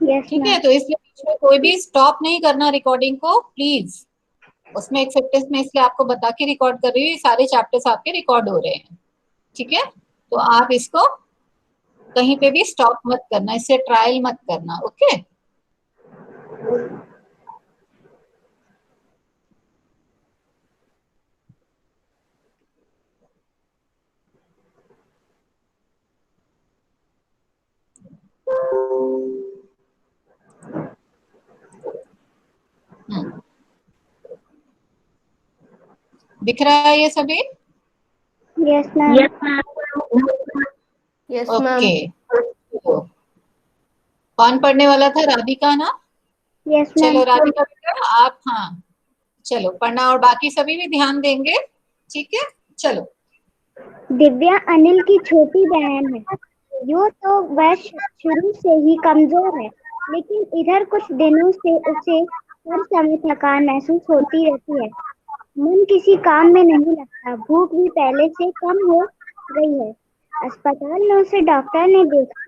Yes ठीक है, ma'am. तो इसलिए बीच में कोई भी स्टॉप नहीं करना रिकॉर्डिंग को प्लीज। उसमें एक सेंटेंस में इसलिए आपको बता के रिकॉर्ड कर रही हूँ, सारे चैप्टर्स आपके रिकॉर्ड हो रहे हैं। ठीक है, तो आप इसको कहीं पे भी स्टॉप मत करना, इससे ट्रायल मत करना। ओके, दिख रहा है ये सभी? Yes ma'am. Yes ma'am. Okay, तो कौन पढ़ने वाला था? राधिका ना? Yes ma'am. चलो राधिका बेटा आप, हाँ चलो पढ़ना, और बाकी सभी भी ध्यान देंगे। ठीक है, चलो। दिव्या अनिल की छोटी बहन है। यूँ तो वह शुरू से ही कमजोर है, लेकिन इधर कुछ दिनों से उसे हर समय थकान महसूस होती रहती है। मन किसी काम में नहीं लगता, भूख भी पहले से कम हो गई है। अस्पताल में उसे डॉक्टर ने देखा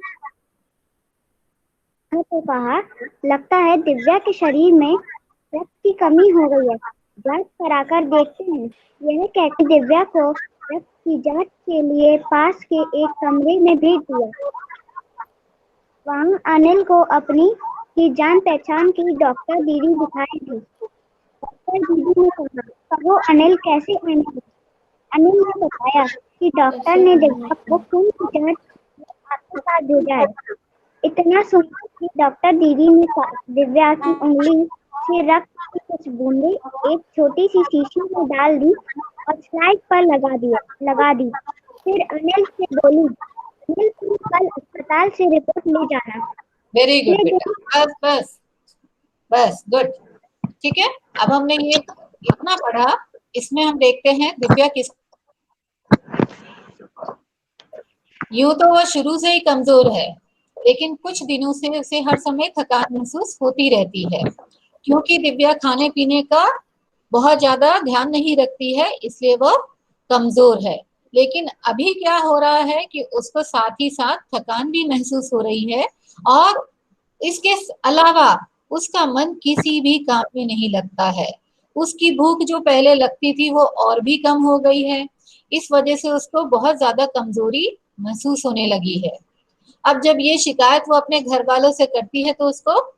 तो कहा, लगता है दिव्या के शरीर में रक्त की कमी हो गई है, जांच कराकर देखते हैं। यह कहकर दिव्या को रक्त की जांच के लिए पास के एक कमरे में भेज दिया। वहां अनिल को अपनी की जान पहचान की डॉक्टर दीदी दिखाई दी। डॉक्टर दीदी ने कहा, कहो अनिल कैसे आना? अनिल ने बताया कि डॉक्टर ने दिव्या को खून की जांच आपके साथ भेजा है। इतना सुनकर कि डॉक्टर दीदी ने दिव्या की उंगली से रक्त की कुछ बूंदें एक छोटी सी शीशी में डाल दी और स्लाइड पर लगा दी। फिर अनिल से बोली, अनिल तुम कल अस्पताल से रिपोर्ट ले जाना। वेरी गुड ये बेटा, बस बस बस, गुड। ठीक है, अब हमने ये इतना पढ़ा, इसमें हम देखते हैं दिव्या किस। यूं तो वो शुरू से ही कमजोर है, लेकिन कुछ दिनों से उसे हर समय थकान महसूस होती रहती है, क्योंकि दिव्या खाने पीने का बहुत ज्यादा ध्यान नहीं रखती है, इसलिए वो कमजोर है। लेकिन अभी क्या हो रहा है कि उसको साथ ही साथ थकान भी महसूस हो रही है, और इसके अलावा उसका मन किसी भी काम में नहीं लगता है। उसकी भूख जो पहले लगती थी वो और भी कम हो गई है। इस वजह से उसको बहुत ज्यादा कमजोरी महसूस होने लगी है। अब जब ये शिकायत वो अपने घर वालों से करती है तो उसको,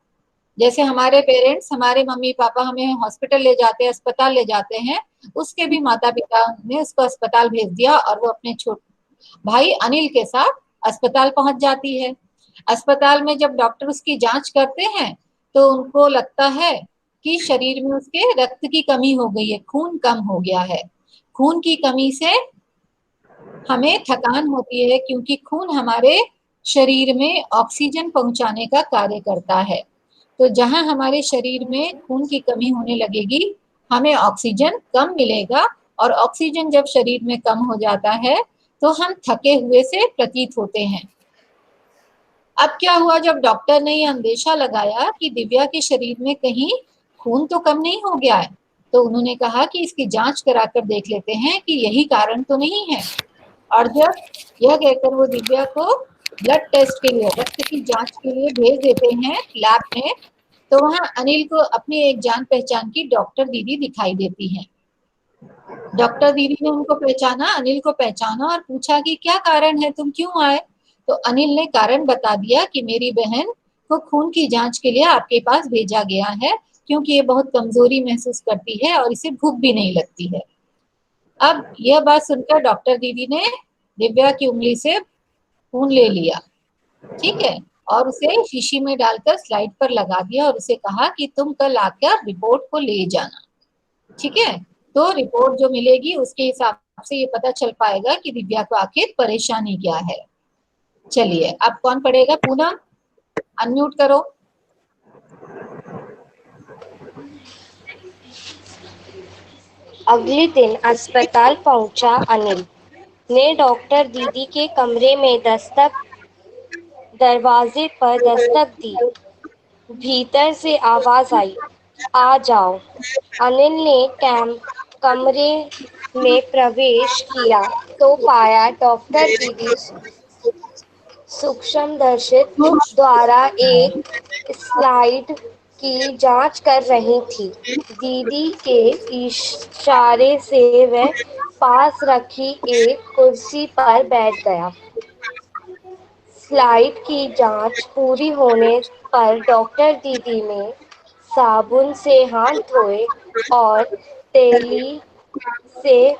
जैसे हमारे पेरेंट्स, हमारे मम्मी पापा हमें हॉस्पिटल ले जाते हैं, अस्पताल ले जाते हैं, उसके भी माता पिता ने उसको अस्पताल भेज दिया, और वो अपने छोटे भाई अनिल के साथ अस्पताल पहुंच जाती है। अस्पताल में जब डॉक्टर उसकी जांच करते हैं तो उनको लगता है कि शरीर में उसके रक्त की कमी हो गई है, खून कम हो गया है। खून की कमी से हमें थकान होती है, क्योंकि खून हमारे शरीर में ऑक्सीजन पहुंचाने का कार्य करता है। तो जहां हमारे शरीर में खून की कमी होने लगेगी, हमें ऑक्सीजन कम मिलेगा, और ऑक्सीजन जब शरीर में कम हो जाता है तो हम थके हुए से प्रतीत होते हैं। अब क्या हुआ, जब डॉक्टर ने ये अंदेशा लगाया कि दिव्या के शरीर में कहीं खून तो कम नहीं हो गया है, तो उन्होंने कहा कि इसकी जांच कराकर देख लेते हैं कि यही कारण तो नहीं है। और जब यह कहकर वो दिव्या को ब्लड टेस्ट के लिए, रक्त की जांच के लिए भेज देते हैं लैब में, तो वहां अनिल को अपनी एक जान पहचान की डॉक्टर दीदी दिखाई देती हैं। डॉक्टर दीदी ने उनको पहचाना, अनिल को पहचाना, और पूछा कि क्या कारण है, तुम क्यों आए? तो अनिल ने कारण बता दिया कि मेरी बहन को खून की जांच के लिए आपके पास भेजा गया है, क्योंकि ये बहुत कमजोरी महसूस करती है और इसे भूख भी नहीं लगती है। अब यह बात सुनकर डॉक्टर दीदी ने दिव्या की उंगली से खून ले लिया, ठीक है, और उसे शीशी में डालकर स्लाइड पर लगा दिया, और उसे कहा कि तुम कल आकर रिपोर्ट को ले जाना। ठीक है, तो रिपोर्ट जो मिलेगी उसके हिसाब से ये पता चल पाएगा कि दिव्या को आखिर परेशानी क्या है। चलिए, अब कौन पढ़ेगा? पूनम, अनम्यूट करो। अगले दिन अस्पताल पहुंचा अनिल ने डॉक्टर दीदी के कमरे में दरवाजे पर दस्तक दी। भीतर से आवाज आई, आ जाओ। अनिल ने कमरे में प्रवेश किया तो पाया डॉक्टर दीदी सूक्ष्मदर्शी द्वारा एक स्लाइड की जांच कर रही थी। दीदी के इशारे से वह पास रखी एक कुर्सी पर बैठ गया। स्लाइड की जांच पूरी होने पर डॉक्टर दीदी ने साबुन से हाथ धोए और तेली से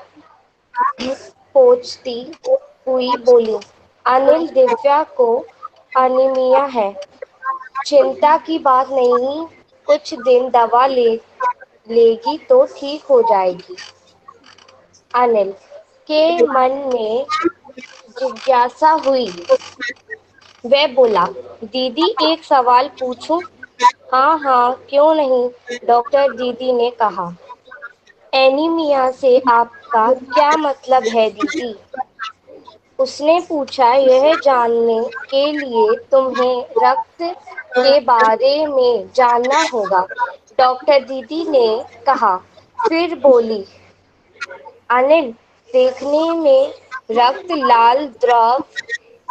पोंछती हुई बोली, अनिल, दिव्या को अनीमिया है। चिंता की बात नहीं, कुछ दिन दवा लेगी तो ठीक हो जाएगी। अनिल के मन में जिज्ञासा हुई। वह बोला, दीदी एक सवाल पूछूं? हाँ हाँ, क्यों नहीं, डॉक्टर दीदी ने कहा। एनीमिया से आपका क्या मतलब है दीदी? उसने पूछा। यह जानने के लिए तुम्हें रक्त के बारे में जानना होगा, डॉक्टर दीदी ने कहा। फिर बोली, अनिल, देखने में रक्त लाल द्रव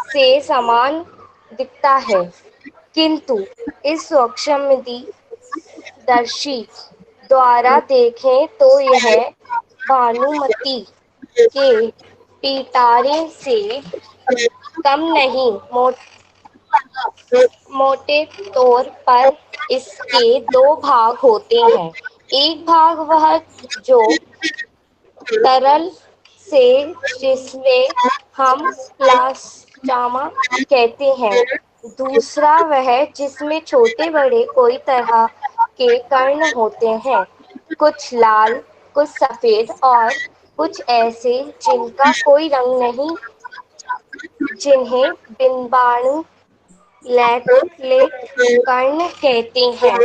से समान दिखता है, किंतु इस सूक्ष्मदर्शी द्वारा देखें तो यह भानुमति के पिटारे से कम नहीं। मोटे तौर पर इसके दो भाग होते हैं। एक भाग वह जो तरल से, जिसमें हम प्लाज्मा कहते हैं। दूसरा वह जिसमें छोटे बड़े कोई तरह के कण होते हैं, कुछ लाल, कुछ सफेद और कुछ ऐसे जिनका कोई रंग नहीं, जिन्हें बिंबाणु प्लेटलेट कण कहते हैं।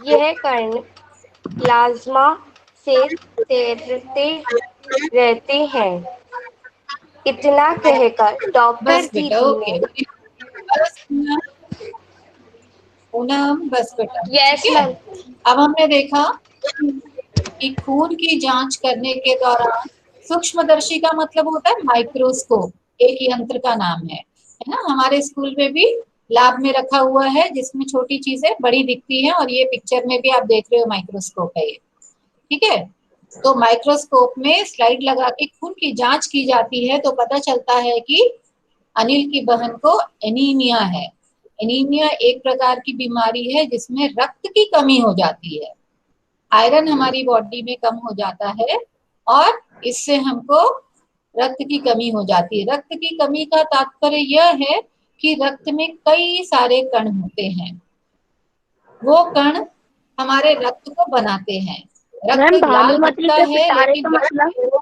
यह कण प्लाज्मा से तैरते रहते हैं। इतना कहकर डॉक्टर बस बेटा, दीदी ओके। ने बस पूनम, बस बेटा, यस ठीक है। मैम। अब हमने देखा कि खून की जांच करने के दौरान सूक्ष्मदर्शी का मतलब होता है माइक्रोस्कोप, एक यंत्र का नाम है ना। हमारे स्कूल में भी लैब में रखा हुआ है, जिसमें छोटी चीजें बड़ी दिखती हैं, और ये पिक्चर में भी आप देख रहे हो माइक्रोस्कोप है ये, ठीक है। तो माइक्रोस्कोप में स्लाइड लगा के खून की जांच की जाती है, तो पता चलता है कि अनिल की बहन को एनीमिया है। एनीमिया एक प्रकार की बीमारी है जिसमें रक्त की कमी हो जाती है, आयरन हमारी बॉडी में कम हो जाता है, और इससे हमको रक्त की कमी हो जाती है। रक्त की कमी का तात्पर्य यह है कि रक्त में कई सारे कण होते हैं, वो कण हमारे रक्त को बनाते हैं। रक्त मैम, लाल भानुमति दिखता के है, पिटारे का लेकिन मतलब?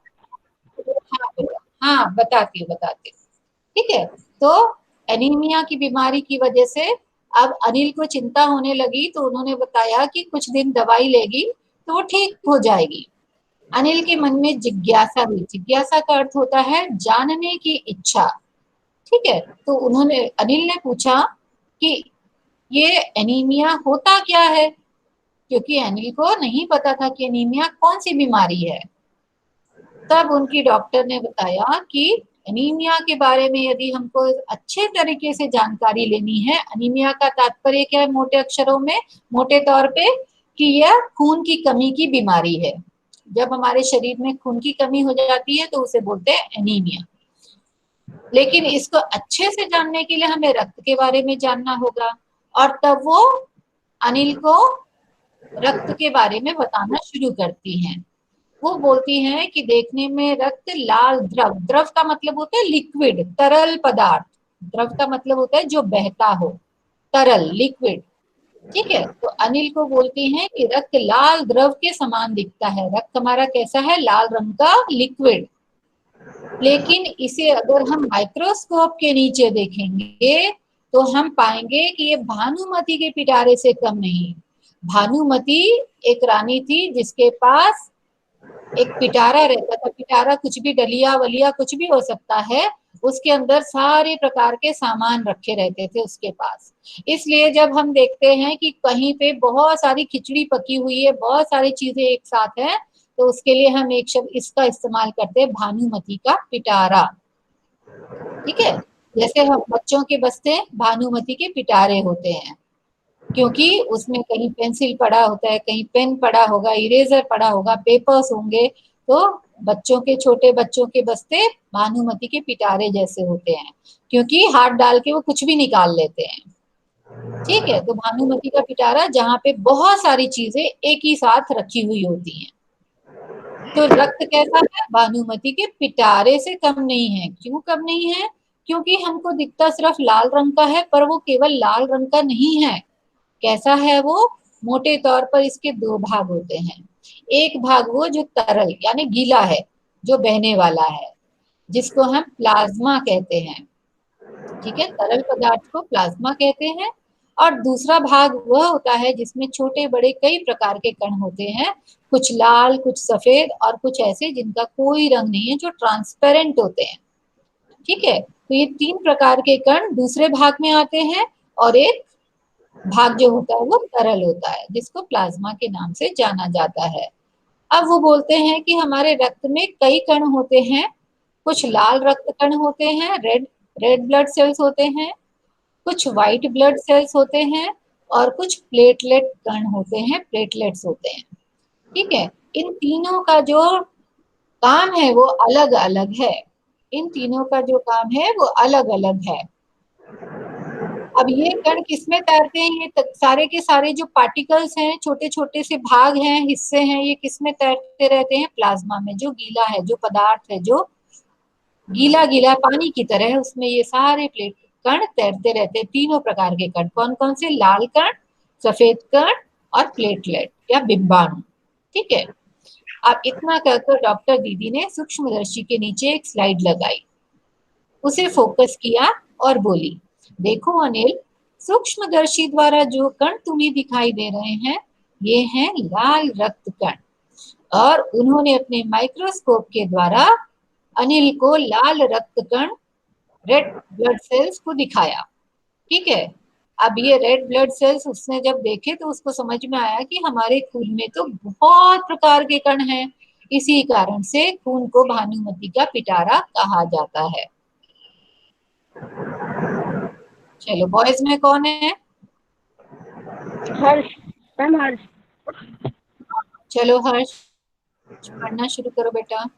हाँ बेटा, हाँ बताती हूँ बताती हूँ, ठीक है। तो एनीमिया की बीमारी की वजह से अब अनिल को चिंता होने लगी, तो उन्होंने बताया कि कुछ दिन दवाई लेगी तो वो ठीक हो जाएगी। अनिल के मन में जिज्ञासा हुई। जिज्ञासा का अर्थ होता है जानने की इच्छा, ठीक है। तो उन्होंने, अनिल ने पूछा कि ये एनीमिया होता क्या है, क्योंकि अनिल को नहीं पता था कि एनीमिया कौन सी बीमारी है। तब उनकी डॉक्टर ने बताया कि एनीमिया के बारे में यदि हमको अच्छे तरीके से जानकारी लेनी है, एनीमिया का तात्पर्य क्या है मोटे अक्षरों में, मोटे तौर पे, कि यह खून की कमी की बीमारी है। जब हमारे शरीर में खून की कमी हो जाती है तो उसे बोलते हैं एनीमिया। लेकिन इसको अच्छे से जानने के लिए हमें रक्त के बारे में जानना होगा, और तब वो अनिल को रक्त के बारे में बताना शुरू करती हैं। वो बोलती हैं कि देखने में रक्त लाल द्रव, द्रव का मतलब होता है लिक्विड, तरल पदार्थ, द्रव का मतलब होता है जो बहता हो, तरल, लिक्विड, ठीक है। तो अनिल को बोलती हैं कि रक्त लाल द्रव के समान दिखता है। रक्त हमारा कैसा है? लाल रंग का लिक्विड। लेकिन इसे अगर हम माइक्रोस्कोप के नीचे देखेंगे तो हम पाएंगे कि ये भानुमति के पिटारे से कम नहीं। भानुमति एक रानी थी जिसके पास एक पिटारा रहता था। पिटारा कुछ भी, डलिया वलिया कुछ भी हो सकता है, उसके अंदर सारे प्रकार के सामान रखे रहते थे उसके पास। इसलिए जब हम देखते हैं कि कहीं पे बहुत सारी खिचड़ी पकी हुई है, बहुत सारी चीजें एक साथ हैं, तो उसके लिए हम एक शब्द इसका इस्तेमाल करते हैं, भानुमति का पिटारा, ठीक है। जैसे हम बच्चों के बस्ते भानुमति के पिटारे होते हैं, क्योंकि उसमें कहीं पेंसिल पड़ा होता है, कहीं पेन पड़ा होगा, इरेजर पड़ा होगा, पेपर्स होंगे, तो बच्चों के, छोटे बच्चों के बस्ते भानुमति के पिटारे जैसे होते हैं, क्योंकि हाथ डाल के वो कुछ भी निकाल लेते हैं। ठीक है, तो भानुमति का पिटारा जहाँ पे बहुत सारी चीजें एक ही साथ रखी हुई होती हैं। तो रक्त कैसा है? भानुमति के पिटारे से कम नहीं है। क्यों कम नहीं है? क्योंकि हमको दिखता सिर्फ लाल रंग का है, पर वो केवल लाल रंग का नहीं है। कैसा है वो? मोटे तौर पर इसके दो भाग होते हैं। एक भाग वो जो तरल यानी गीला है, जो बहने वाला है, जिसको हम प्लाज्मा कहते हैं। ठीक है, तरल पदार्थ को प्लाज्मा कहते हैं। और दूसरा भाग वह होता है जिसमें छोटे बड़े कई प्रकार के कण होते हैं, कुछ लाल, कुछ सफेद और कुछ ऐसे जिनका कोई रंग नहीं है, जो ट्रांसपेरेंट होते हैं। ठीक है, तो ये तीन प्रकार के कण दूसरे भाग में आते हैं, और एक भाग जो होता है वो तरल होता है, जिसको प्लाज्मा के नाम से जाना जाता है। अब वो बोलते हैं कि हमारे रक्त में कई कण होते हैं। कुछ लाल रक्त कण होते हैं, रेड रेड ब्लड सेल्स होते हैं, कुछ व्हाइट ब्लड सेल्स होते हैं, और कुछ प्लेटलेट कण होते हैं, प्लेटलेट्स होते हैं। ठीक है, इन तीनों का जो काम है वो अलग अलग है। इन तीनों का जो काम है वो अलग अलग है। अब ये कण किसमें तैरते हैं? ये सारे के सारे जो पार्टिकल्स हैं, छोटे छोटे से भाग हैं, हिस्से हैं, ये किसमें तैरते रहते हैं? प्लाज्मा में। जो गीला है, जो पदार्थ है, जो गीला गीला पानी की तरह है, उसमें ये सारे प्लेट कण तैरते रहते हैं। तीनों प्रकार के कण कौन कौन से? लाल कण, सफेद कण और प्लेटलेट या बिंबाणु। ठीक है, अब इतना कहकर डॉक्टर दीदी ने सूक्ष्मदर्शी के नीचे एक स्लाइड लगाई, उसे फोकस किया और बोली, देखो अनिल, सूक्ष्मदर्शी द्वारा जो कण तुम्हें दिखाई दे रहे हैं, ये हैं लाल रक्त कण। और उन्होंने अपने माइक्रोस्कोप के द्वारा अनिल को लाल रक्त कण, रेड ब्लड सेल्स को दिखाया। ठीक है, अब ये रेड ब्लड सेल्स उसने जब देखे तो उसको समझ में आया कि हमारे खून में तो बहुत प्रकार के कण हैं, इसी कारण से खून को भानुमति का पिटारा कहा जाता है। चलो, बॉयज में कौन है? हर्ष। मैम हर्ष। चलो हर्ष, पढ़ना शुरू करो बेटा।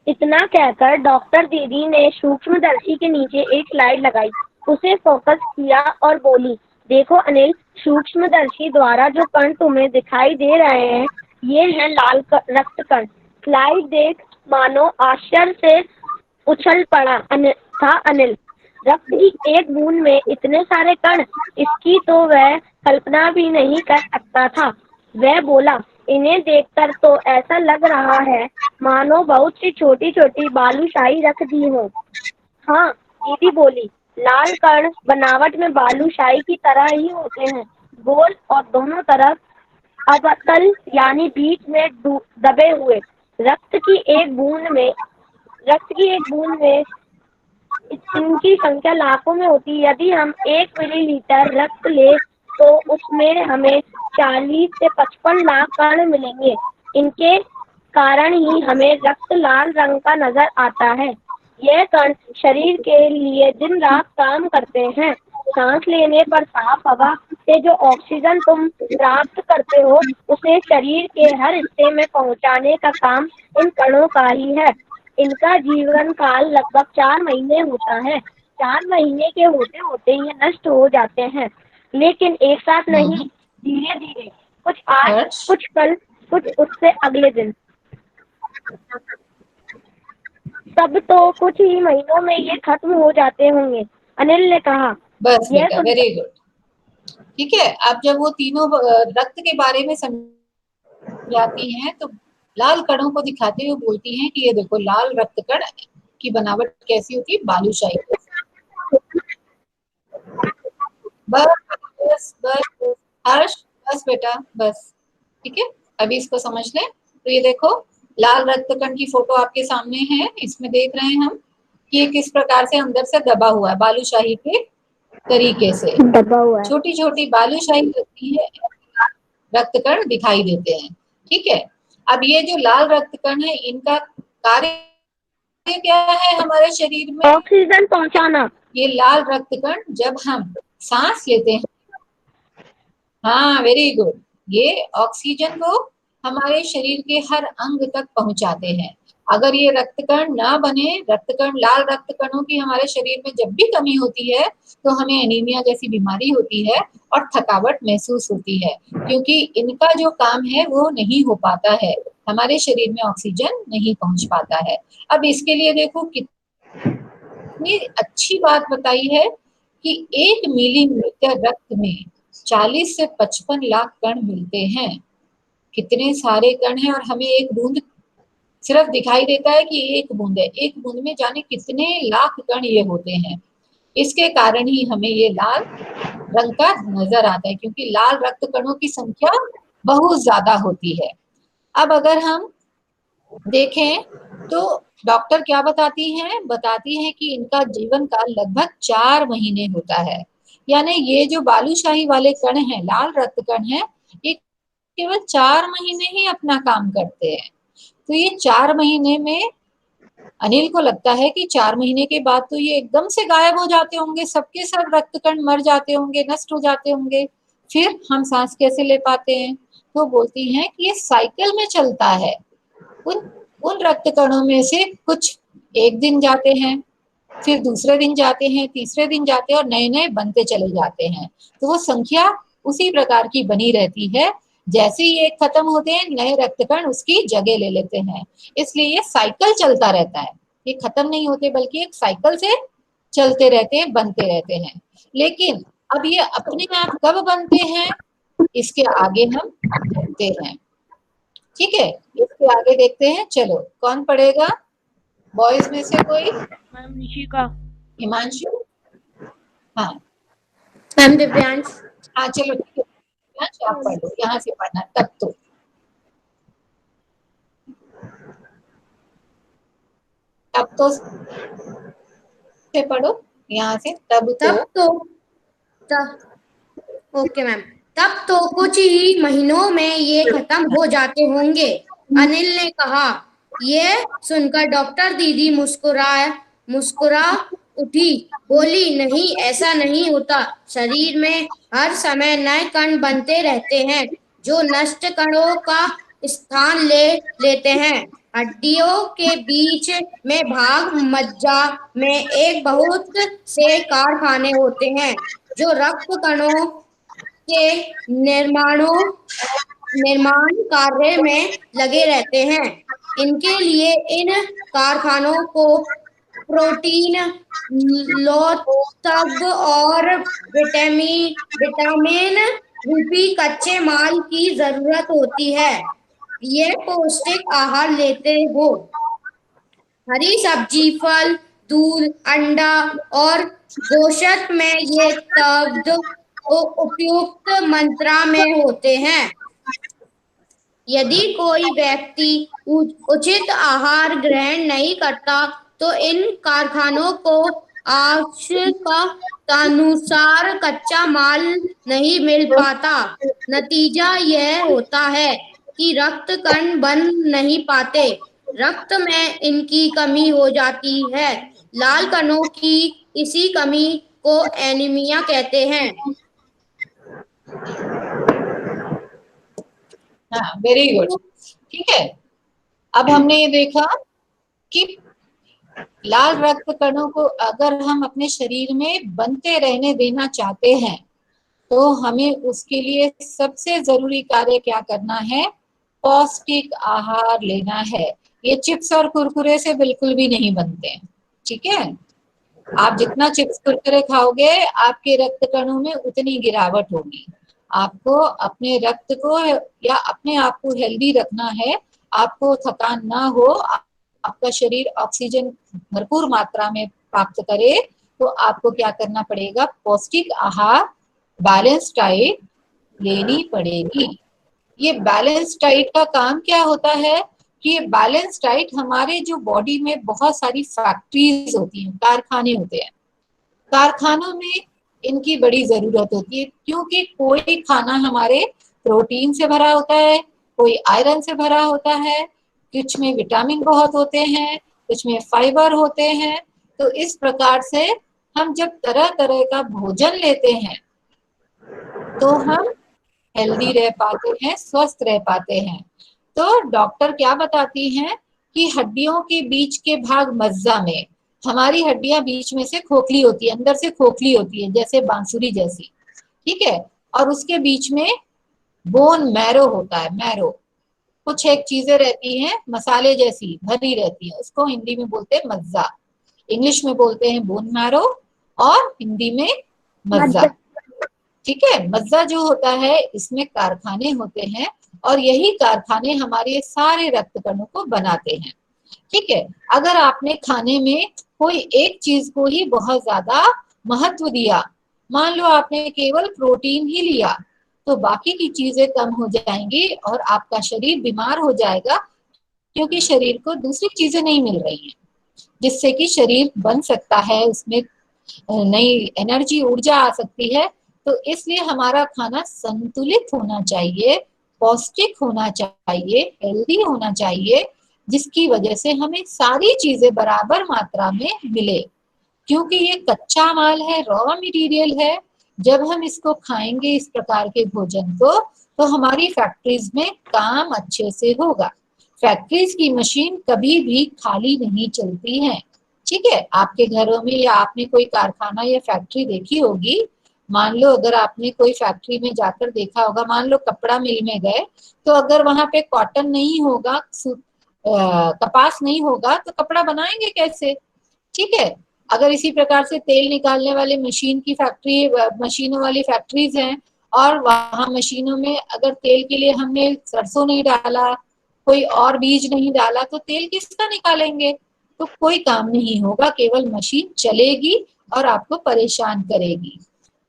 इतना कहकर डॉक्टर दीदी ने सूक्ष्मदर्शी के नीचे एक स्लाइड लगाई, उसे फोकस किया और बोली, देखो अनिल, सूक्ष्मदर्शी द्वारा जो कण तुम्हें दिखाई दे रहे हैं, ये हैं लाल रक्त कण। स्लाइड देख मानो आश्चर्य से उछल पड़ा था अनिल। रक्त की एक बूंद में इतने सारे कण, इसकी तो वह कल्पना भी नहीं कर सकता था। वह बोला, इन्हें देखकर तो ऐसा लग रहा है मानो बहुत सी छोटी छोटी बालूशाही रख दी हो। हाँ, दीदी बोली, लाल कण बनावट में बालूशाही की तरह ही होते हैं, गोल और दोनों तरफ अवतल यानी बीच में दबे हुए। रक्त की एक बूंद में इनकी संख्या लाखों में होती है। यदि हम 1 मिलीलीटर रक्त ले तो उसमें हमें 40 से 55 लाख कण मिलेंगे। इनके कारण ही हमें रक्त लाल रंग का नजर आता है। यह कण शरीर के लिए दिन रात काम करते हैं। सांस लेने पर साफ हवा से जो ऑक्सीजन तुम प्राप्त करते हो, उसे शरीर के हर हिस्से में पहुंचाने का काम इन कणों का ही है। इनका जीवन काल लगभग 4 महीने होता है। 4 महीने के होते होते ये नष्ट हो जाते हैं, लेकिन एक साथ नहीं, धीरे धीरे, कुछ आज, कुछ कल, कुछ उससे अगले दिन। तब तो कुछ ही महीनों में ये खत्म हो जाते होंगे, अनिल ने कहा। बस बेटा, वेरी गुड। ठीक है, अब जब वो तीनों रक्त के बारे में समझाती हैं, तो लाल कणों को दिखाते हुए बोलती हैं कि ये देखो, लाल रक्त कण की बनावट कैसी होती है? बालूशाही। बस बस बस हर्ष, बस बेटा, बस। ठीक है, अभी इसको समझ लें। तो ये देखो, लाल रक्त कण की फोटो आपके सामने है। इसमें देख रहे हैं हम कि ये किस प्रकार से अंदर से दबा हुआ है, बालूशाही के तरीके से दबा हुआ है। छोटी छोटी बालूशाही लगती है, रक्त कण दिखाई देते हैं। ठीक है, अब ये जो लाल रक्त कण है, इनका कार्य ये क्या है हमारे शरीर में? ऑक्सीजन पहुंचाना। ये लाल रक्त कण जब हम सांस लेते हैं, हाँ वेरी गुड, ये ऑक्सीजन को हमारे शरीर के हर अंग तक पहुंचाते हैं। अगर ये रक्त कण ना बने, रक्त कण, लाल रक्त कणों की हमारे शरीर में जब भी कमी होती है तो हमें एनीमिया जैसी बीमारी होती है और थकावट महसूस होती है, क्योंकि इनका जो काम है वो नहीं हो पाता है, हमारे शरीर में ऑक्सीजन नहीं पहुंच पाता है। अब इसके लिए देखो कितनी अच्छी बात बताई है कि 1 मिलीमीटर रक्त में 40 से 55 लाख कण मिलते हैं। कितने सारे कण हैं, और हमें एक बूंद सिर्फ दिखाई देता है कि एक बूंद है, एक बूंद में जाने कितने लाख कण ये होते हैं। इसके कारण ही हमें ये लाल रंग का नजर आता है, क्योंकि लाल रक्त कणों की संख्या बहुत ज्यादा होती है। अब अगर हम देखें तो डॉक्टर क्या बताती हैं? बताती हैं कि इनका जीवन काल लगभग 4 महीने होता है। यानी ये जो बालूशाही वाले कण हैं, लाल रक्त कण हैं, ये केवल 4 महीने ही अपना काम करते हैं। तो ये 4 महीने में अनिल को लगता है कि 4 महीने के बाद तो ये एकदम से गायब हो जाते होंगे, सबके सब रक्त कण मर जाते होंगे, नष्ट हो जाते होंगे, फिर हम सांस कैसे ले पाते हैं? तो बोलती हैं कि ये साइकिल में चलता है। उन उन रक्त कणों में से कुछ एक दिन जाते हैं, फिर दूसरे दिन जाते हैं, तीसरे दिन जाते हैं, और नए नए बनते चले जाते हैं। तो वो संख्या उसी प्रकार की बनी रहती है, जैसे ही एक खत्म होते हैं नए रक्त कण उसकी जगह ले लेते हैं। इसलिए ये साइकिल चलता रहता है, ये खत्म नहीं होते, बल्कि एक साइकिल से चलते रहते हैं, बनते रहते हैं। लेकिन अब ये अपने आप कब बनते हैं, इसके आगे हम देखते हैं। ठीक है, इसके आगे देखते हैं। चलो, कौन पढ़ेगा बॉयज में से कोई? मैम ऋषिका। हिमांशु? हाँ मैम दिव्यांश। हाँ, चलो ठीक है, हिमांशु आप पढ़ लो, यहाँ से पढ़ना। तब तो से पढ़ो, यहाँ से। Okay ma'am. तब तो कुछ ही महीनों में ये खत्म हो जाते होंगे, अनिल ने कहा। ये सुनकर डॉक्टर दीदी मुस्कुरा उठी, बोली, नहीं, ऐसा नहीं होता। शरीर में हर समय नए कण बनते रहते हैं जो नष्ट कणों का स्थान ले लेते हैं। हड्डियों के बीच में भाग मज्जा में एक बहुत से कारखाने होते हैं जो रक्त कणों के निर्माण कार्य में लगे रहते हैं। इनके लिए इन कारखानों को प्रोटीन, लौह और विटामिन रूपी कच्चे माल की जरूरत होती है। ये पौष्टिक आहार लेते हो। हरी सब्जी, फल, दूध, अंडा और गोश्त में ये तत्व उपयुक्त मात्रा में होते हैं। यदि कोई व्यक्ति उचित आहार ग्रहण नहीं करता तो इन कारखानों को आवश्यकतानुसार कच्चा माल नहीं मिल पाता। नतीजा यह होता है कि रक्त कण बन नहीं पाते, रक्त में इनकी कमी हो जाती है। लाल कणों की इसी कमी को एनीमिया कहते हैं। हाँ, वेरी गुड। ठीक है, अब हमने ये देखा कि लाल रक्त कणों को अगर हम अपने शरीर में बनते रहने देना चाहते हैं तो हमें उसके लिए सबसे जरूरी कार्य क्या करना है? पौष्टिक आहार लेना है। ये चिप्स और कुरकुरे से बिल्कुल भी नहीं बनते हैं। ठीक है, आप जितना चिप्स कुरकुरे खाओगे आपके रक्त कणों में उतनी गिरावट होगी। आपको अपने रक्त को या अपने आप को हेल्दी रखना है, आपको थकान ना हो, आपका शरीर ऑक्सीजन भरपूर मात्रा में प्राप्त करे, तो आपको क्या करना पड़ेगा? पौष्टिक आहार, बैलेंस डाइट लेनी पड़ेगी। ये बैलेंस डाइट का काम क्या होता है कि ये बैलेंस डाइट हमारे जो बॉडी में बहुत सारी फैक्ट्रीज होती हैं, कारखाने होते हैं, कारखानों में इनकी बड़ी जरूरत होती है, क्योंकि कोई खाना हमारे प्रोटीन से भरा होता है, कोई आयरन से भरा होता है, कुछ में विटामिन बहुत होते हैं, कुछ में फाइबर होते हैं। तो इस प्रकार से हम जब तरह तरह का भोजन लेते हैं तो हम हेल्दी रह पाते हैं, स्वस्थ रह पाते हैं। तो डॉक्टर क्या बताती हैं कि हड्डियों के बीच के भाग मज्जा में, हमारी हड्डियां बीच में से खोखली होती है, अंदर से खोखली होती है जैसे बांसुरी जैसी, ठीक है। और उसके बीच में बोन मैरो होता है, मैरो कुछ एक चीजें रहती हैं मसाले जैसी भरी रहती है, उसको हिंदी में बोलते हैं मज्जा, इंग्लिश में बोलते हैं बोन मैरो और हिंदी में मज्जा, ठीक है। मज्जा जो होता है इसमें कारखाने होते हैं और यही कारखाने हमारे सारे रक्त कणों को बनाते हैं, ठीक है। अगर आपने खाने में कोई एक चीज को ही बहुत ज्यादा महत्व दिया, मान लो आपने केवल प्रोटीन ही लिया, तो बाकी की चीजें कम हो जाएंगी और आपका शरीर बीमार हो जाएगा, क्योंकि शरीर को दूसरी चीजें नहीं मिल रही हैं जिससे कि शरीर बन सकता है, उसमें नई एनर्जी ऊर्जा आ सकती है। तो इसलिए हमारा खाना संतुलित होना चाहिए, पौष्टिक होना चाहिए, हेल्दी होना चाहिए, जिसकी वजह से हमें सारी चीजें बराबर मात्रा में मिले, क्योंकि ये कच्चा माल है, रॉ मटेरियल है। जब हम इसको खाएंगे इस प्रकार के भोजन को, तो हमारी फैक्ट्रीज में काम अच्छे से होगा। फैक्ट्रीज की मशीन कभी भी खाली नहीं चलती है, ठीक है। आपके घरों में या आपने कोई कारखाना या फैक्ट्री देखी होगी, मान लो अगर आपने कोई फैक्ट्री में जाकर देखा होगा, मान लो कपड़ा मिल में गए, तो अगर वहां पे कॉटन नहीं होगा, कपास नहीं होगा, तो कपड़ा बनाएंगे कैसे, ठीक है। अगर इसी प्रकार से तेल निकालने वाले मशीन की फैक्ट्री, मशीनों वाली फैक्ट्रीज हैं, और वहां मशीनों में अगर तेल के लिए हमने सरसों नहीं डाला, कोई और बीज नहीं डाला, तो तेल किसका निकालेंगे, तो कोई काम नहीं होगा, केवल मशीन चलेगी और आपको परेशान करेगी।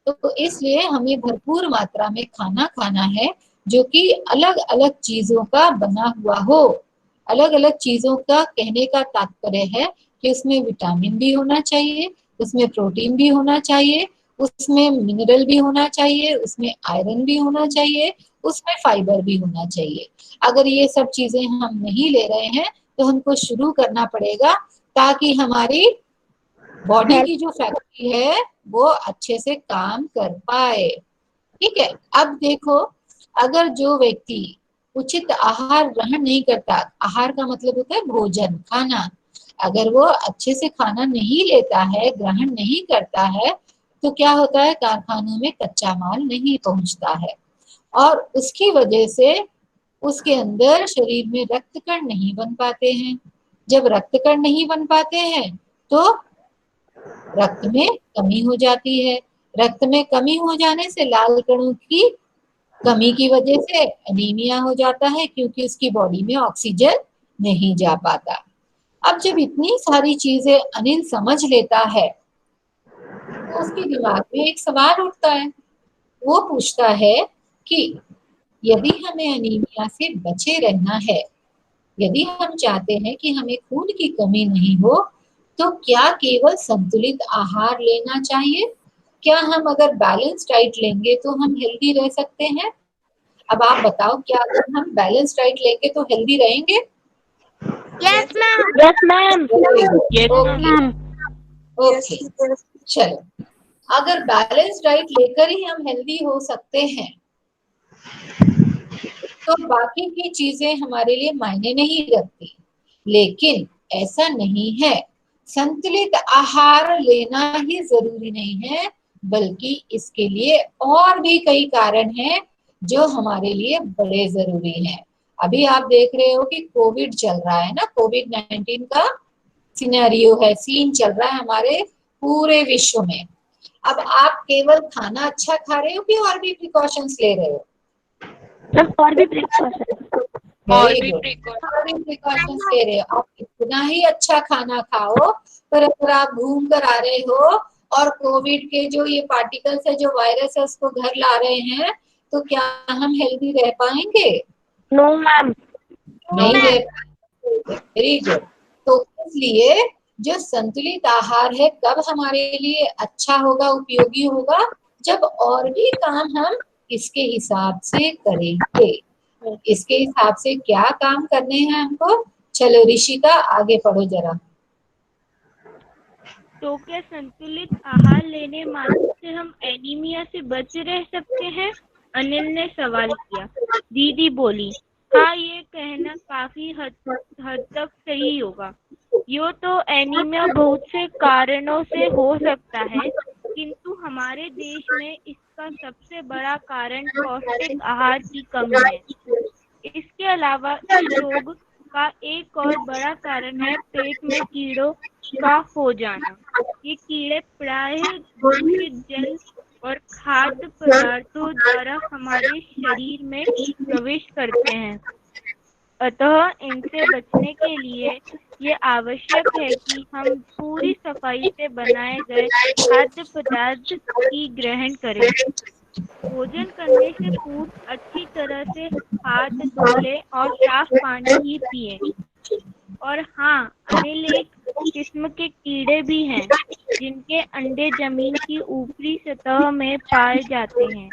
तो इसलिए हमें भरपूर मात्रा में खाना खाना है जो कि अलग अलग चीजों का बना हुआ हो। अलग अलग चीजों का कहने का तात्पर्य है कि उसमें विटामिन भी होना चाहिए, उसमें प्रोटीन भी होना चाहिए, उसमें मिनरल भी होना चाहिए, उसमें आयरन भी होना चाहिए, उसमें फाइबर भी होना चाहिए। अगर ये सब चीजें हम नहीं ले रहे हैं तो हमको शुरू करना पड़ेगा, ताकि हमारी बॉडी की जो फैक्ट्री है वो अच्छे से काम कर पाए, ठीक है। अब देखो, अगर जो व्यक्ति उचित आहार ग्रहण नहीं करता, आहार का मतलब होता है भोजन, खाना, अगर वो अच्छे से खाना नहीं लेता है, ग्रहण नहीं करता है, तो क्या होता है, कारखानों में कच्चा माल नहीं पहुंचता है और उसकी वजह से उसके अंदर शरीर में रक्त कण नहीं बन पाते हैं। जब रक्त कण नहीं बन पाते हैं तो रक्त में कमी हो जाती है। रक्त में कमी हो जाने से लाल कणों की कमी की वजह से एनीमिया हो जाता है, क्योंकि उसकी बॉडी में ऑक्सीजन नहीं जा पाता। अब जब इतनी सारी चीजें अनिल समझ लेता है, तो उसके दिमाग में एक सवाल उठता है। वो पूछता है कि यदि हमें एनीमिया से बचे रहना है, यदि हम चाहते हैं कि हमें खून की कमी नहीं हो, तो क्या केवल संतुलित आहार लेना चाहिए? क्या हम अगर बैलेंस डाइट लेंगे तो हम हेल्दी रह सकते हैं? अब आप बताओ, क्या अगर हम बैलेंस डाइट लेंगे तो हेल्दी रहेंगे? Yes ma'am, yes ma'am, okay, चलो, अगर बैलेंस डाइट लेकर ही हम हेल्दी हो सकते हैं, तो बाकी की चीजें हमारे लिए मायने नहीं रखती। लेकिन ऐसा नहीं है, संतुलित आहार लेना ही जरूरी नहीं है, बल्कि इसके लिए और भी कई कारण हैं जो हमारे लिए बड़े जरूरी हैं। अभी आप देख रहे हो कि कोविड चल रहा है ना, कोविड-19 का सिनेरियो है, सीन चल रहा है हमारे पूरे विश्व में। अब आप केवल खाना अच्छा खा रहे हो कि और भी प्रिकॉशंस ले रहे हो? और भी प्रिकॉशन, वेरी गुड, और भी प्रिकॉशंस ले रहे हो। आप इतना ही अच्छा खाना खाओ, पर अगर आप घूम कर आ रहे हो और कोविड के जो ये पार्टिकल्स है, जो वायरस है, उसको घर ला रहे हैं, तो क्या हम हेल्दी रह पाएंगे? नो मैम, नहीं रह पाएंगे। Very good. तो इसलिए जो संतुलित आहार है कब हमारे लिए अच्छा होगा, उपयोगी होगा, जब और भी काम हम इसके हिसाब से करेंगे। इसके हिसाब से क्या काम करने हैं हमको? चलो ऋषिका आगे पढ़ो जरा। तो क्या संतुलित आहार लेने मात्र से हम एनीमिया से बच रह सकते हैं? अनिल ने सवाल किया। दीदी बोली, हाँ, ये कहना काफी हद तक सही होगा। यो तो एनीमिया बहुत से कारणों से हो सकता है, किंतु हमारे देश में इसका सबसे बड़ा कारण पौष्टिक आहार की कमी है। इसके अलावा इस रोग का एक और बड़ा कारण है पेट में कीड़ों का हो जाना। ये कीड़े प्रायः दूषित जल और खाद्य पदार्थों द्वारा हमारे शरीर में प्रवेश करते हैं। अतः इनसे बचने के लिए ये आवश्यक है कि हम पूरी सफाई से बनाए गए खाद्य पदार्थ की ग्रहण करें। भोजन करने से पूर्व अच्छी तरह से हाथ धो लें और साफ पानी ही पिएं। और हाँ, अनिल, एक किस्म के कीड़े भी हैं जिनके अंडे जमीन की ऊपरी सतह में पाए जाते हैं।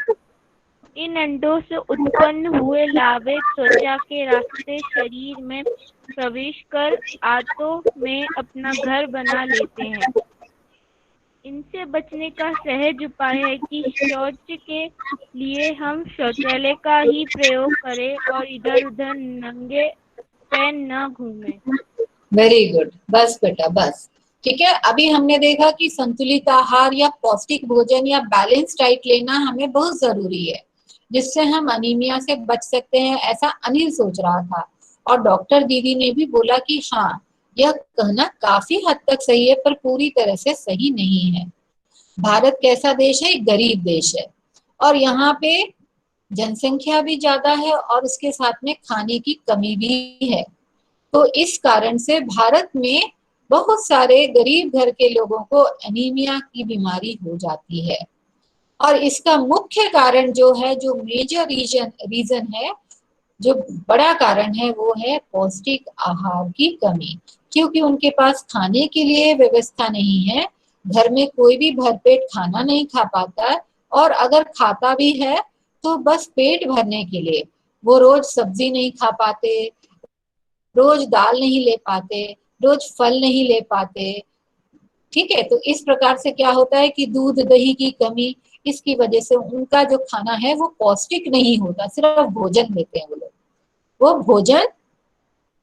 इन अंडों से उत्पन्न हुए लार्वे त्वचा के रास्ते शरीर में प्रवेश कर आंतों में अपना घर बना लेते हैं। इनसे बचने का सहज उपाय है कि शौच के लिए हम शौचालय का ही प्रयोग करें और इधर उधर नंगे पैर न घूमें। वेरी गुड, बस बेटा बस। ठीक है, अभी हमने देखा कि संतुलित आहार या पौष्टिक भोजन या बैलेंस डाइट लेना हमें बहुत जरूरी है, जिससे हम अनीमिया से बच सकते हैं, ऐसा अनिल सोच रहा था। और डॉक्टर दीदी ने भी बोला कि हाँ, यह कहना काफी हद तक सही है, पर पूरी तरह से सही नहीं है। भारत कैसा देश है? एक गरीब देश है, और यहाँ पे जनसंख्या भी ज्यादा है और उसके साथ में खाने की कमी भी है। तो इस कारण से भारत में बहुत सारे गरीब घर के लोगों को एनीमिया की बीमारी हो जाती है। और इसका मुख्य कारण जो है, जो मेजर रीजन है, जो बड़ा कारण है, वो है पौष्टिक आहार की कमी। क्योंकि उनके पास खाने के लिए व्यवस्था नहीं है, घर में कोई भी भरपेट खाना नहीं खा पाता, और अगर खाता भी है तो बस पेट भरने के लिए। वो रोज सब्जी नहीं खा पाते, रोज दाल नहीं ले पाते, रोज फल नहीं ले पाते। ठीक है, तो इस प्रकार से क्या होता है कि दूध दही की कमी, इसकी वजह से उनका जो खाना है वो पौष्टिक नहीं होता, सिर्फ भोजन लेते हैं वो लोग। वो भोजन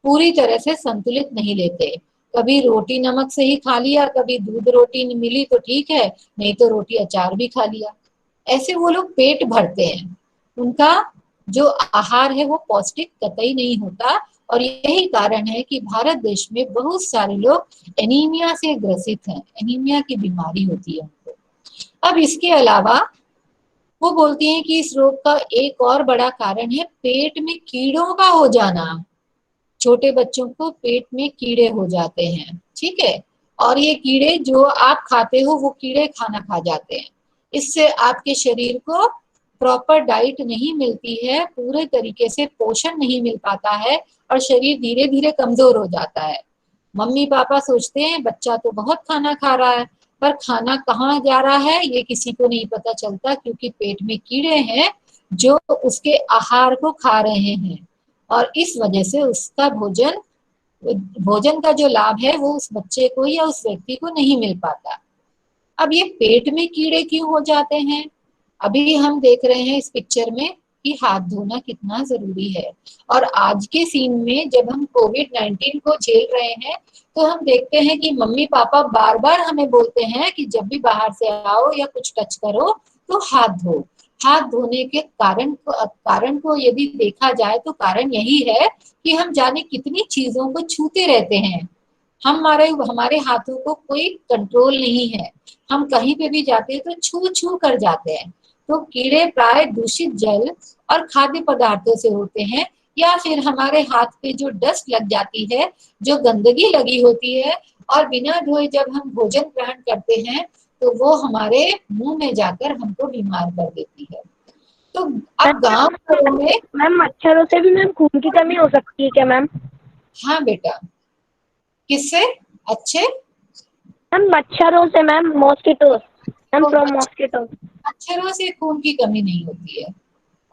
पूरी तरह से संतुलित नहीं लेते। कभी रोटी नमक से ही खा लिया, कभी दूध रोटी मिली तो ठीक है, नहीं तो रोटी अचार भी खा लिया। ऐसे वो लोग पेट भरते हैं, उनका जो आहार है वो पौष्टिक कतई नहीं होता। और यही कारण है कि भारत देश में बहुत सारे लोग एनीमिया से ग्रसित हैं, एनीमिया की बीमारी होती है उनको। अब इसके अलावा वो बोलती हैं कि इस रोग का एक और बड़ा कारण है पेट में कीड़ों का हो जाना। छोटे बच्चों को पेट में कीड़े हो जाते हैं, ठीक है, और ये कीड़े जो आप खाते हो वो कीड़े खाना खा जाते हैं। इससे आपके शरीर को प्रॉपर डाइट नहीं मिलती है, पूरे तरीके से पोषण नहीं मिल पाता है, और शरीर धीरे धीरे कमजोर हो जाता है। मम्मी पापा सोचते हैं बच्चा तो बहुत खाना खा रहा है, पर खाना कहाँ जा रहा है ये किसी को नहीं पता चलता, क्योंकि पेट में कीड़े हैं जो उसके आहार को खा रहे हैं, और इस वजह से उसका भोजन का जो लाभ है वो उस बच्चे को या उस व्यक्ति को नहीं मिल पाता। अब ये पेट में कीड़े क्यों हो जाते हैं? अभी हम देख रहे हैं इस पिक्चर में कि हाथ धोना कितना जरूरी है। और आज के सीन में जब हम कोविड-19 को झेल रहे हैं, तो हम देखते हैं कि मम्मी पापा बार बार हमें बोलते हैं कि जब भी बाहर से आओ या कुछ टच करो तो हाथ धो। हाथ धोने के कारण को यदि देखा जाए तो कारण यही है कि हम जाने कितनी चीजों को छूते रहते हैं। हमारे हाथों को कोई कंट्रोल नहीं है, हम कहीं पे भी जाते हैं तो छू छू कर जाते हैं। तो कीड़े प्राय दूषित जल और खाद्य पदार्थों से होते हैं, या फिर हमारे हाथ पे जो डस्ट लग जाती है, जो गंदगी लगी होती है, और बिना धोए जब हम भोजन ग्रहण करते हैं तो वो हमारे मुंह में जाकर हमको बीमार कर देती है। तो अब गांव में मैम, मच्छरों से भी मैम खून की कमी हो सकती है क्या मैम? हाँ बेटा, किससे? अच्छे मैम, मच्छरों से ma'am, mosquitoes ma'am, from mosquito. मच्छरों से खून की कमी नहीं होती है।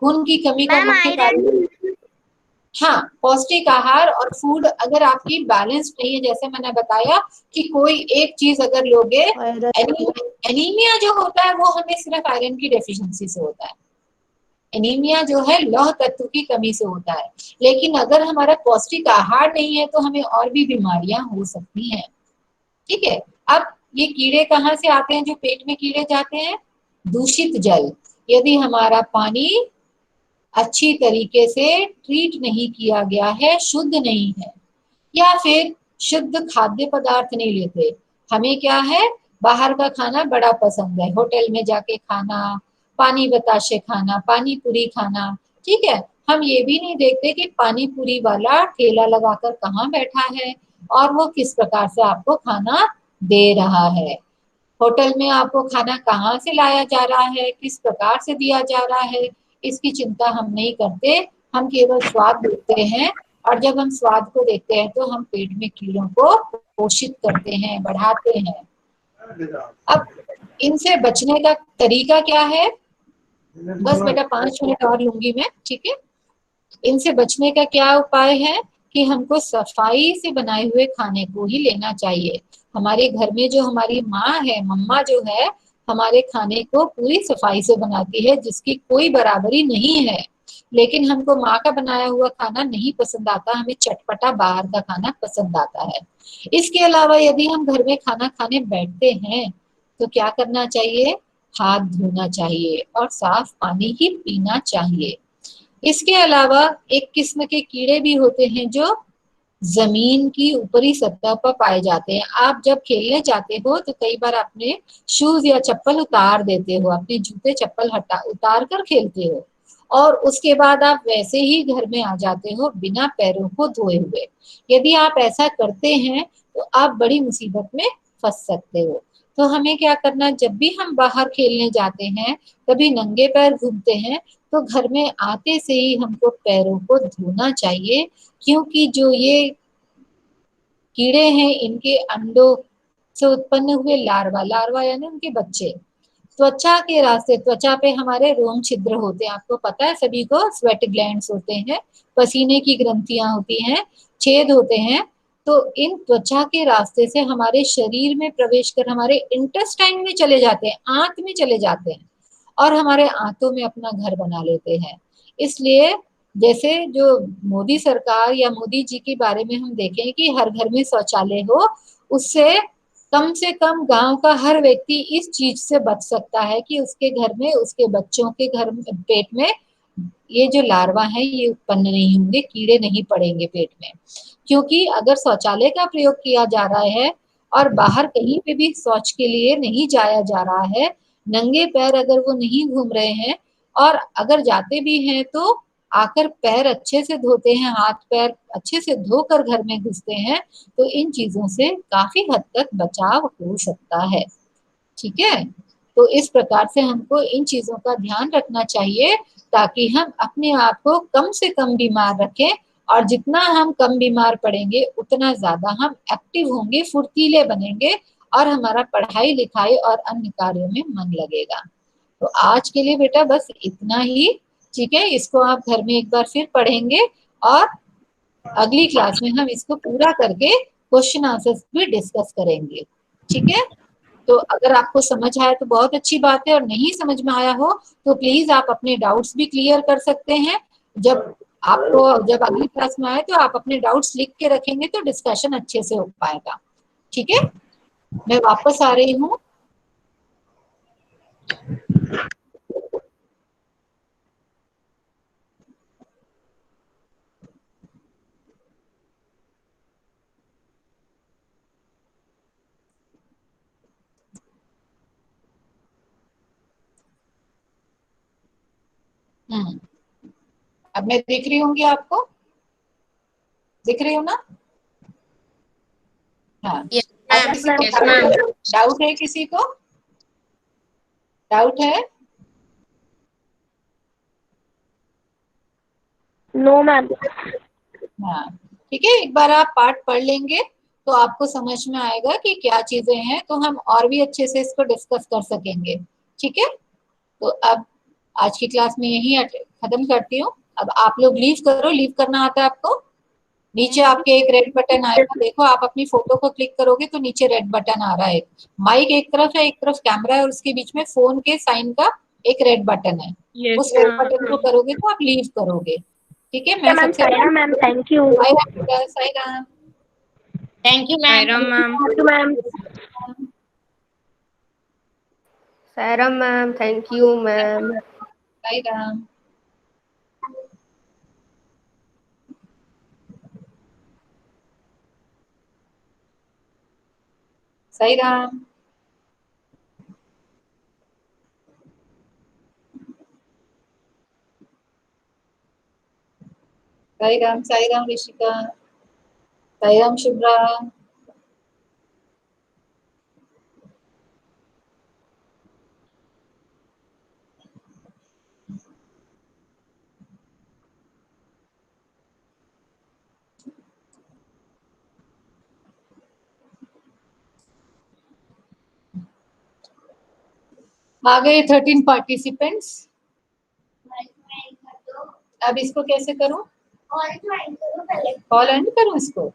खून की कमी का मैम, मुख्य कारण हाँ, पौष्टिक आहार और फूड अगर आपकी बैलेंस नहीं है, जैसे मैंने बताया कि कोई एक चीज अगर लोगे, एनीमिया जो होता है वो हमें सिर्फ आयरन की डेफिशिएंसी से होता है। एनीमिया जो है लौह तत्व की कमी से होता है, लेकिन अगर हमारा पौष्टिक आहार नहीं है तो हमें और भी बीमारियां हो सकती हैं। ठीक है। अब ये कीड़े कहाँ से आते हैं जो पेट में कीड़े जाते हैं? दूषित जल, यदि हमारा पानी अच्छी तरीके से ट्रीट नहीं किया गया है, शुद्ध नहीं है, या फिर शुद्ध खाद्य पदार्थ नहीं लेते, हमें क्या है, बाहर का खाना बड़ा पसंद है, होटल में जाके खाना, पानी बताशे खाना, पानी पूरी खाना। ठीक है, हम ये भी नहीं देखते कि पानी पूरी वाला ठेला लगाकर कहाँ बैठा है और वो किस प्रकार से आपको खाना दे रहा है। होटल में आपको खाना कहाँ से लाया जा रहा है, किस प्रकार से दिया जा रहा है, इसकी चिंता हम नहीं करते। हम केवल स्वाद देखते हैं, और जब हम स्वाद को देखते हैं तो हम पेट में कीड़ों को पोषित करते हैं, बढ़ाते हैं। अब इनसे बचने का तरीका क्या है? बस बेटा 5 मिनट और लूंगी मैं, ठीक है। इनसे बचने का क्या उपाय है कि हमको सफाई से बनाए हुए खाने को ही लेना चाहिए। हमारे घर में जो हमारी माँ है, मम्मा जो है, हमारे खाने को पूरी सफाई से बनाती है, जिसकी कोई बराबरी नहीं है। लेकिन हमको माँ का बनाया हुआ खाना नहीं पसंद आता, हमें चटपटा बाहर का खाना पसंद आता है। इसके अलावा यदि हम घर में खाना खाने बैठते हैं तो क्या करना चाहिए? हाथ धोना चाहिए और साफ पानी ही पीना चाहिए। इसके अलावा एक किस्म के कीड़े भी होते हैं जो जमीन की ऊपरी सतह पर पाए जाते हैं। आप जब खेलने जाते हो तो कई बार अपने शूज या चप्पल उतार देते हो, अपने जूते चप्पल उतार कर खेलते हो, और उसके बाद आप वैसे ही घर में आ जाते हो बिना पैरों को धोए हुए। यदि आप ऐसा करते हैं तो आप बड़ी मुसीबत में फंस सकते हो। तो हमें क्या करना, जब भी हम बाहर खेलने जाते हैं, कभी नंगे पैर घूमते हैं, तो घर में आते से ही हमको पैरों को धोना चाहिए, क्योंकि जो ये कीड़े हैं, इनके अंडों से उत्पन्न हुए लार्वा यानी उनके बच्चे त्वचा के रास्ते, त्वचा पे हमारे रोम छिद्र होते हैं, आपको पता है सभी को, स्वेट ग्लैंड्स होते हैं, पसीने की ग्रंथियां होती हैं, छेद होते हैं। तो इन त्वचा के रास्ते से हमारे शरीर में प्रवेश कर हमारे इंटेस्टाइन में चले जाते हैं, आंत में चले जाते हैं, और हमारे आंतों में अपना घर बना लेते हैं। इसलिए जैसे जो मोदी सरकार या मोदी जी के बारे में हम देखें कि हर घर में शौचालय हो, उससे से कम गांव का हर व्यक्ति इस चीज से बच सकता है कि उसके घर में, उसके बच्चों के घर में, पेट में ये जो लार्वा है ये उत्पन्न नहीं होंगे, कीड़े नहीं पड़ेंगे पेट में। क्योंकि अगर शौचालय का प्रयोग किया जा रहा है और बाहर कहीं पे भी शौच के लिए नहीं जाया जा रहा है, नंगे पैर अगर वो नहीं घूम रहे हैं, और अगर जाते भी हैं तो आकर पैर अच्छे से धोते हैं, हाथ पैर अच्छे से धोकर घर में घुसते हैं, तो इन चीजों से काफी हद तक बचाव हो सकता है। ठीक है, तो इस प्रकार से हमको इन चीजों का ध्यान रखना चाहिए, ताकि हम अपने आप को कम से कम बीमार रखें, और जितना हम कम बीमार पड़ेंगे उतना ज्यादा हम एक्टिव होंगे, फुर्तीले बनेंगे, और हमारा पढ़ाई लिखाई और अन्य कार्यों में मन लगेगा। तो आज के लिए बेटा बस इतना ही, ठीक है। इसको आप घर में एक बार फिर पढ़ेंगे, और अगली क्लास में हम इसको पूरा करके क्वेश्चन आंसर्स भी डिस्कस करेंगे। ठीक है, तो अगर आपको समझ आया तो बहुत अच्छी बात है, और नहीं समझ में आया हो तो प्लीज आप अपने डाउट्स भी क्लियर कर सकते हैं। जब अगली क्लास में आए तो आप अपने डाउट्स लिख के रखेंगे तो डिस्कशन अच्छे से हो पाएगा। ठीक है, मैं वापस आ रही हूँ। अब मैं दिख रही होंगी आपको, दिख रही हूँ ना? हाँ, अब किसी को डाउट है? किसी को डाउट है? No ma'am. हाँ, ठीक है, एक बार आप पाठ पढ़ लेंगे तो आपको समझ में आएगा कि क्या चीजें हैं, तो हम और भी अच्छे से इसको डिस्कस कर सकेंगे। ठीक है, तो अब आज की क्लास में यही खत्म करती हूँ। अब आप लोग लीव करो, लीव करना आता है आपको? नीचे आपके एक रेड बटन आएगा, देखो आप अपनी फोटो को क्लिक करोगे तो नीचे रेड बटन आ रहा है। माइक एक तरफ है, एक तरफ कैमरा है, और उसके बीच में फोन के साइन का एक रेड बटन है। यस उस रेड बटन को करोगे तो आप लीव करोगे। ठीक है, मैं मैम। सबसे Saira ma'am, thank you. Sai Ram. Thank you ma'am. Saira ma'am, thank you ma'am. Saira ma'am, thank you ma'am. Sai Ram. Sai Ram. Sai Ram Rishika. Sai Ram Shubhra. आ गए 13 पार्टिसिपेंट्स। अब इसको कैसे करूं? कॉल एंड करूं इसको?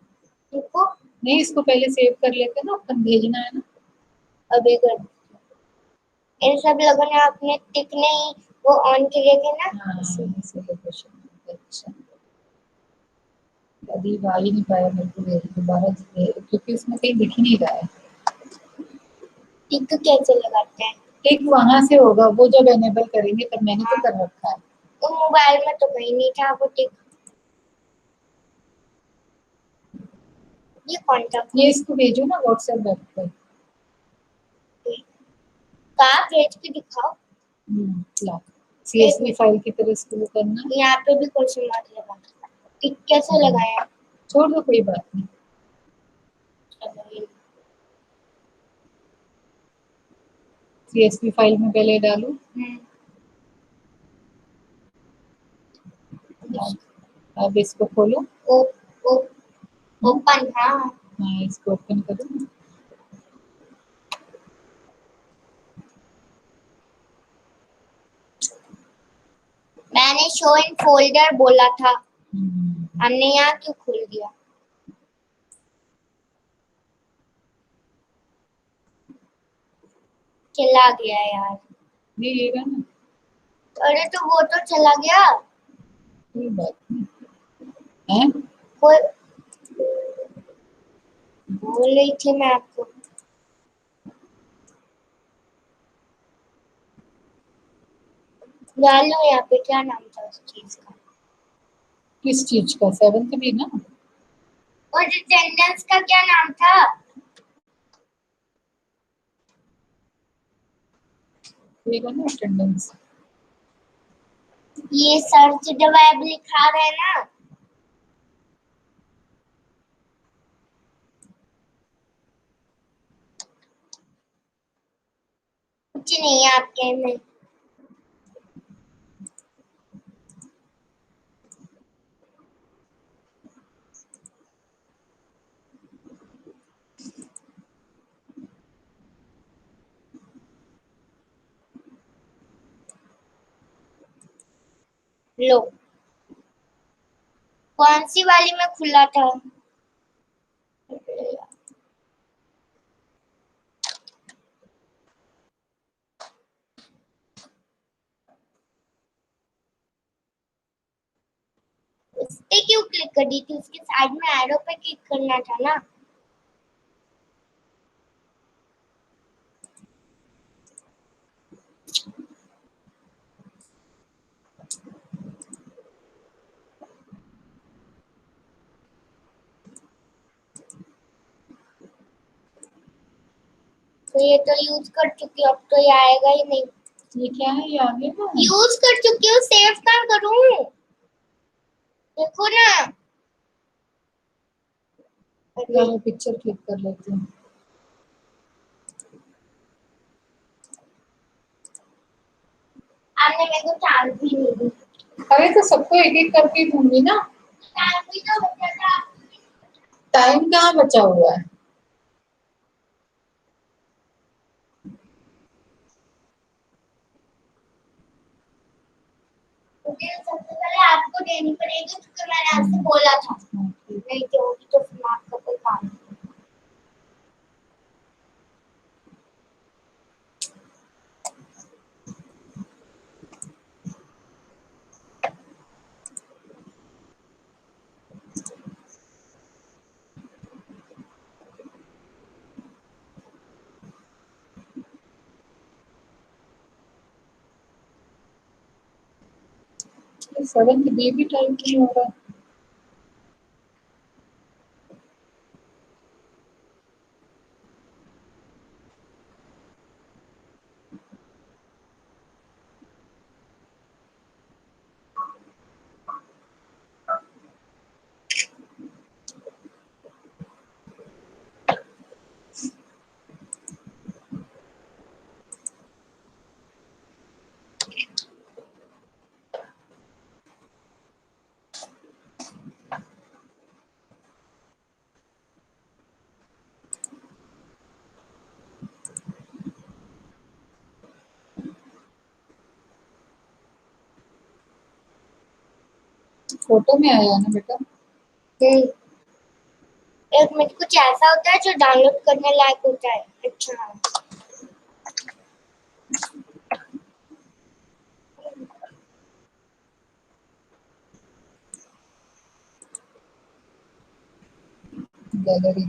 नहीं, इसको पहले सेव कर लेते ना, अपन भेजना है ना। अभी कर इन सब लोगों ने अपने टिक नहीं वो ऑन किए थे ना। हाँ, इसीलिए क्वेश्चन। अच्छा, अभी आ ही नहीं पाया मेरे को दोबारा, क्योंकि उसमें कहीं दिख ही नहीं रहा है। टिक कैसे लगाते हैं? टिक वहां से होगा, वो जब एनेबल करेंगे तब। मैंने तो कर रखा है। तो मोबाइल में तो कहीं नहीं था वो टिक। ये कौन था? ये इसको भेजो ना व्हाट्सएप वेब पर। कहाँ भेज के दिखाओ? CSV फाइल की तरह इसको करना। यहाँ पे भी क्वेश्चन मार्क लगा। टिक कैसे लगाया? छोड़ दो, कोई बात नहीं। CSV फाइल में पहले डालू। अब इसको खोलो। ओ, ओ, ओपन। हाँ, हाँ, इसको ओपन करो। मैंने शो इन फोल्डर बोला था, हमने यहाँ क्यों खोल दिया? चला गया यार। नहीं लेगा ना, अरे तो वो तो चला गया। कोई बात नहीं है। कोई बोल रही थी मैं आपको। डालो यहाँ पे, क्या नाम था उस चीज का? किस चीज का? 7th भी ना। और अटेंडेंस का क्या नाम था? लेगा ना अटेंडेंस। ये सर्च द वेब लिखा रहे ना। कुछ नहीं है आपके में। लो, कौन सी वाली में खुला था? उस पे क्यों क्लिक कर दी थी? उसके साइड में एरो पे क्लिक करना था ना। तो ये तो यूज कर चुकी हूँ, अब तो ये आएगा ही नहीं। ये क्या है? ये आ गया ना। यूज कर चुकी हूँ, सेव कहाँ करूँ? देखो ना। मैं पिक्चर क्लिक कर लेती हूँ। आपने मेरे को चांस भी नहीं दी। अरे तो सबको एक एक करके दूंगी ना। चांस भी तो बचा था। टाइम कहाँ बचा हुआ है? मुझे सबसे पहले आपको को देनी पड़ेगी क्योंकि मैंने आपसे बोला था। नहीं दोगी तो फिर मैं आपका कोई काम नहीं। सडन बेबी टाइम नहीं हो रहा। फोटो में आया ना बेटा। एक मिनट कुछ ऐसा होता है जो डाउनलोड करने लायक होता है। अच्छा गैलरी।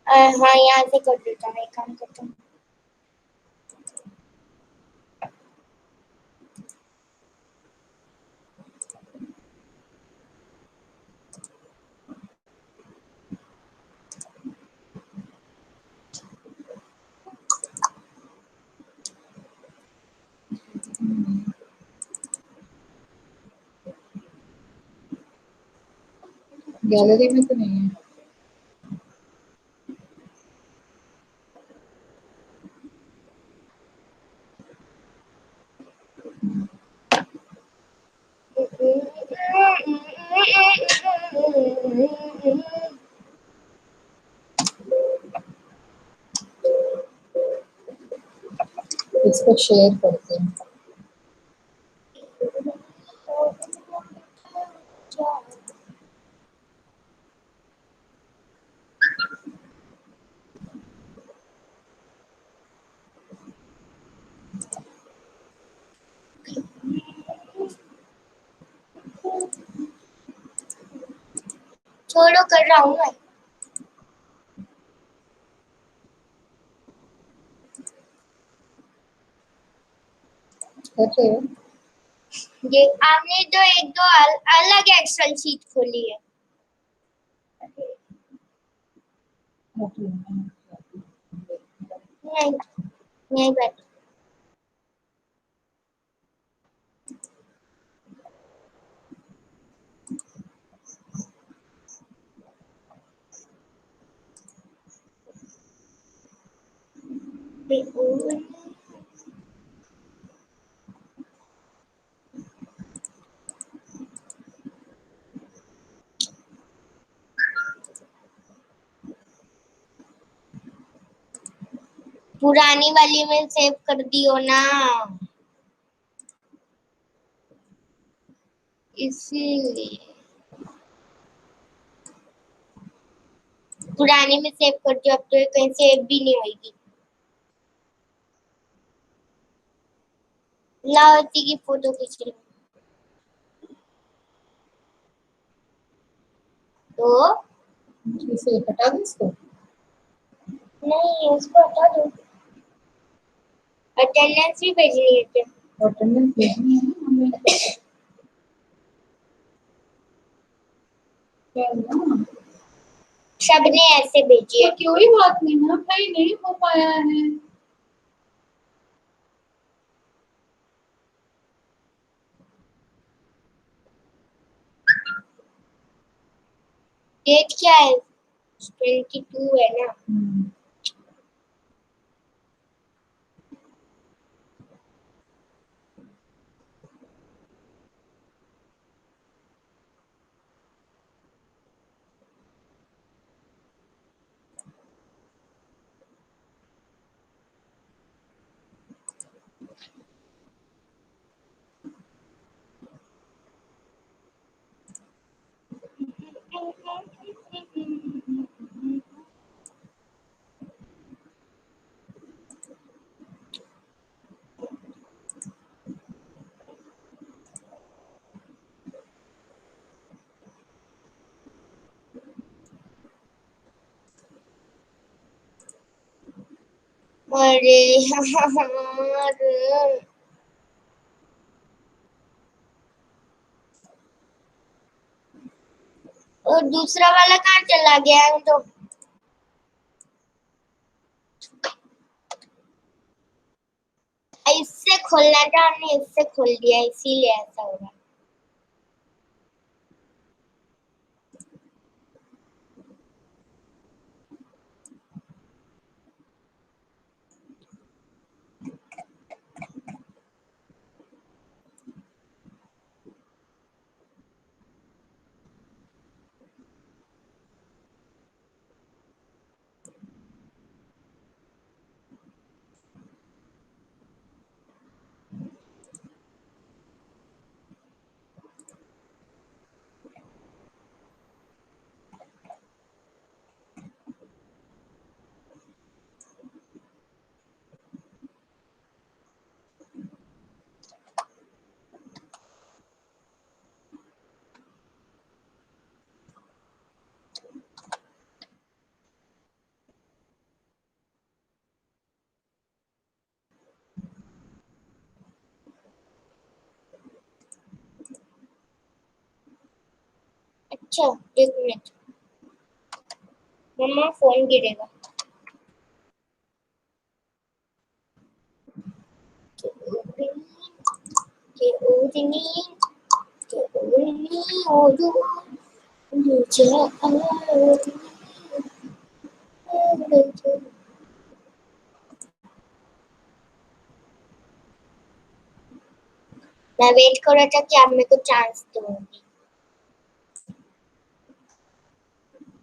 हाँ यहाँ से कर देता हूँ। एक काम करता हूँ। गैलरी में तो नहीं है। इसको शेयर करते हैं। छोड़ो कर रहा हूँ मैं। कर रहे हो? ये आपने तो एक दो अलग एक्सेल शीट खोली है। नहीं नहीं बैठ। पुरानी वाली में सेव कर दियो ना इसीलिए। पुरानी में सेव कर दियो अब तो ये कहीं सेव भी नहीं होगी। लावती की फोटो खींच लो तो इसे हटा दो इसको। नहीं उसको हटा दो। अटेंडेंस भी भेजनी है क्या? अटेंडेंस भेजनी है ना हमें। क्या हुआ? सबने ऐसे भेजी है। तो कोई बात नहीं ना भाई, नहीं हो पाया है। डेट क्या है? 22 है ना। अरे यार, और दूसरा वाला कहाँ चला गया है? तो इससे खोलना था, हमने इससे खोल दिया, इसीलिए ऐसा हो रहा है। अच्छा, एक मिनट, मम्मा फोन गिरेगा। के ओढ़नी, के ओढ़नी ओढ़ो, मुझे मैं वेट कर रहा था कि आप मेरे को चांस दोगे।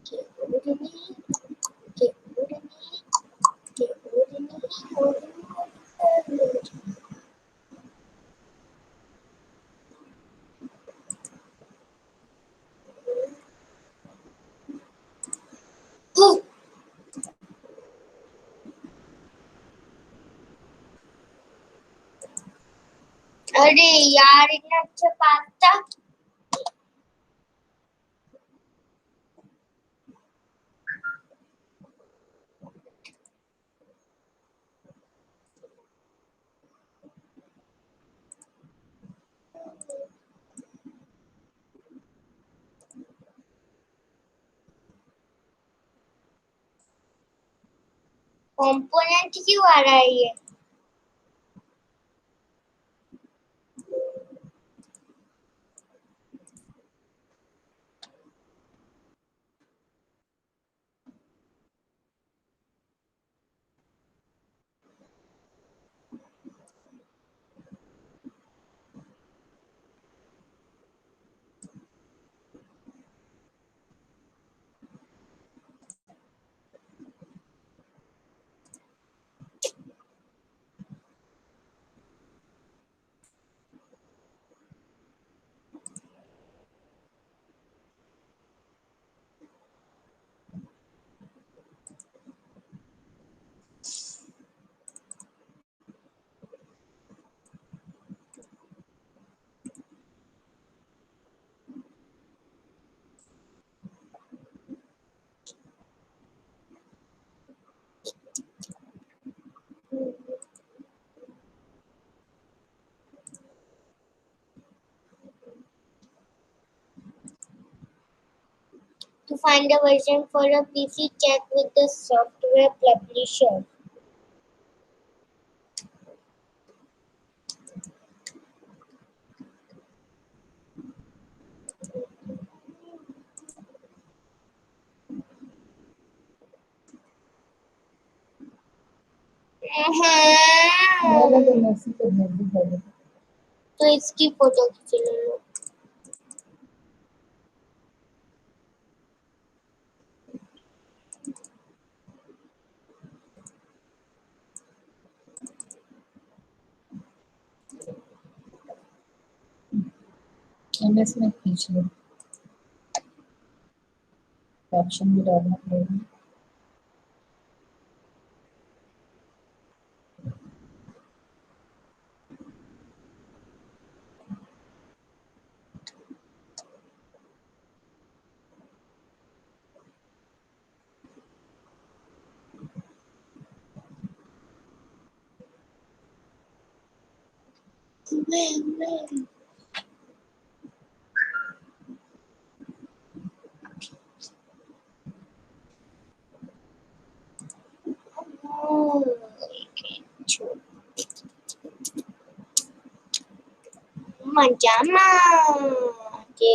के ओढ़नी, के ओढ़नी, के ओढ़नी ओढ़ो। अरे यार, इतना अच्छा पास्ता। कंपोनेंट क्यों आ रहा है ये? To find a version for a PC, check with the software publisher. तो इसकी फोटो खींच लो। एमएस में खींच लो, कैप्शन भी डालना पड़ेगा। मजामा के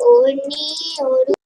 ओढ़नी और